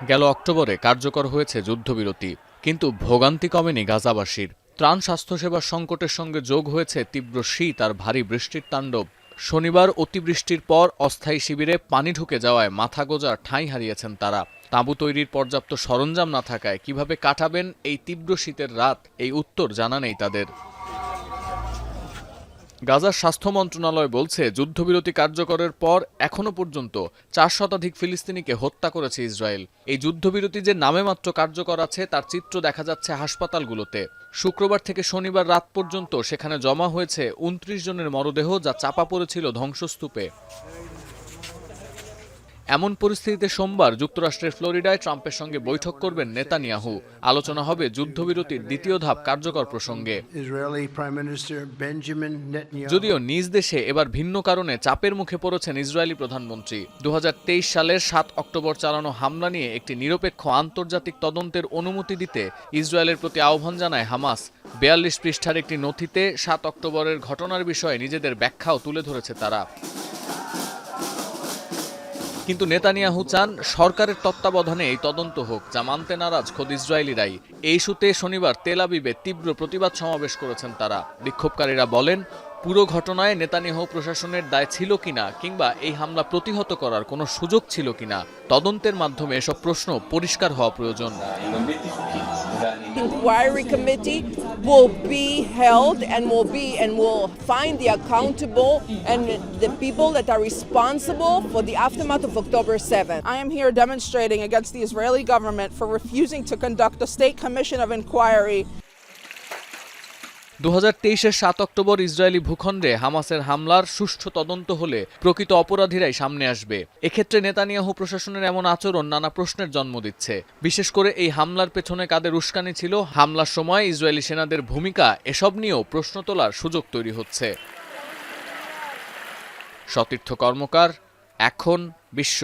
গেল অক্টোবরে কার্যকর হয়েছে যুদ্ধবিরতি, কিন্তু ভোগান্তি কমেনি গাজাবাসীর। ত্রাণ স্বাস্থ্যসেবার সংকটের সঙ্গে যোগ হয়েছে তীব্র শীত আর ভারী বৃষ্টির তাণ্ডব। শনিবার অতিবৃষ্টির পর অস্থায়ী শিবিরে পানি ঢুকে যাওয়ায় মাথা গোঁজার ঠাঁই হারিয়েছেন তারা। তাঁবু তৈরির পর্যাপ্ত সরঞ্জাম না থাকায় কিভাবে কাটাবেন এই তীব্র শীতের রাত, এই উত্তর জানা নেই তাদের। গাজার স্বাস্থ্য মন্ত্রণালয় বলছে, যুদ্ধবিরতি কার্যকরের পর এখনো পর্যন্ত ৪ শতাধিক ফিলিস্তিনিকে হত্যা করেছে ইসরায়েল। এই যুদ্ধবিরতি যে নামে মাত্র কার্যকর আছে তার চিত্র দেখা যাচ্ছে হাসপাতালগুলোতে। শুক্রবার থেকে শনিবার রাত পর্যন্ত সেখানে জমা হয়েছে ২৯ জনের মরদেহ, যা চাপা পড়েছিল ধ্বংসস্তূপে। এমন পরিস্থিতিতে সোমবার যুক্তরাষ্ট্রের ফ্লোরিডায় ট্রাম্পের সঙ্গে বৈঠক করবেন নেতানিয়াহু। আলোচনা হবে যুদ্ধবিরতির দ্বিতীয় ধাপ কার্যকর প্রসঙ্গে। যদিও নিজ দেশে এবার ভিন্ন কারণে চাপের মুখে পড়েছেন ইসরায়েলি প্রধানমন্ত্রী। ২০২৩ সালের ৭ অক্টোবর চালানো হামলা নিয়ে একটি নিরপেক্ষ আন্তর্জাতিক তদন্তের অনুমতি দিতে ইসরায়েলের প্রতি আহ্বান জানায় হামাস। ৪২ পৃষ্ঠার একটি নথিতে ৭ অক্টোবরের ঘটনার বিষয়ে নিজেদের ব্যাখ্যাও তুলে ধরেছে তারা। কিন্তু নেতানিয়াহু চান সরকারের তত্ত্বাবধানে এই তদন্ত হোক, যা মানতে নারাজ খোদ ইসরায়েলিরাই। এই ইস্যুতে শনিবার তেল আবিবে তীব্র প্রতিবাদ সমাবেশ করেছেন তারা। বিক্ষোভকারীরা বলেন, পুরো ঘটনায় নেতানিয়াহু প্রশাসনের দায় ছিল কিনা, কিংবা এই হামলা প্রতিহত করার কোনো সুযোগ ছিল কিনা, তদন্তের মাধ্যমে এসব প্রশ্ন পরিষ্কার হওয়া প্রয়োজন। Inquiry committee will be held and will find the accountable and the people that are responsible for the aftermath of October 7th. I am here demonstrating against the Israeli government for refusing to conduct a state commission of inquiry. ২০২৩-এর ৭ October Israeli ভূখণ্ডে হামাসের হামলার সুষ্ঠু তদন্ত হলে প্রকৃত অপরাধীরাই সামনে আসবে। এক্ষেত্রে নেতানিয়াহু প্রশাসনের এমন আচরণ নানা প্রশ্নের জন্ম দিচ্ছে। বিশেষ করে এই হামলার পেছনে কাদের উস্কানি ছিল, হামলার সময় ইসরায়েলি সেনাদের ভূমিকা, এসব নিয়েও প্রশ্ন তোলার সুযোগ তৈরি হচ্ছে। সতীর্থ কর্মকার, এখন বিশ্ব।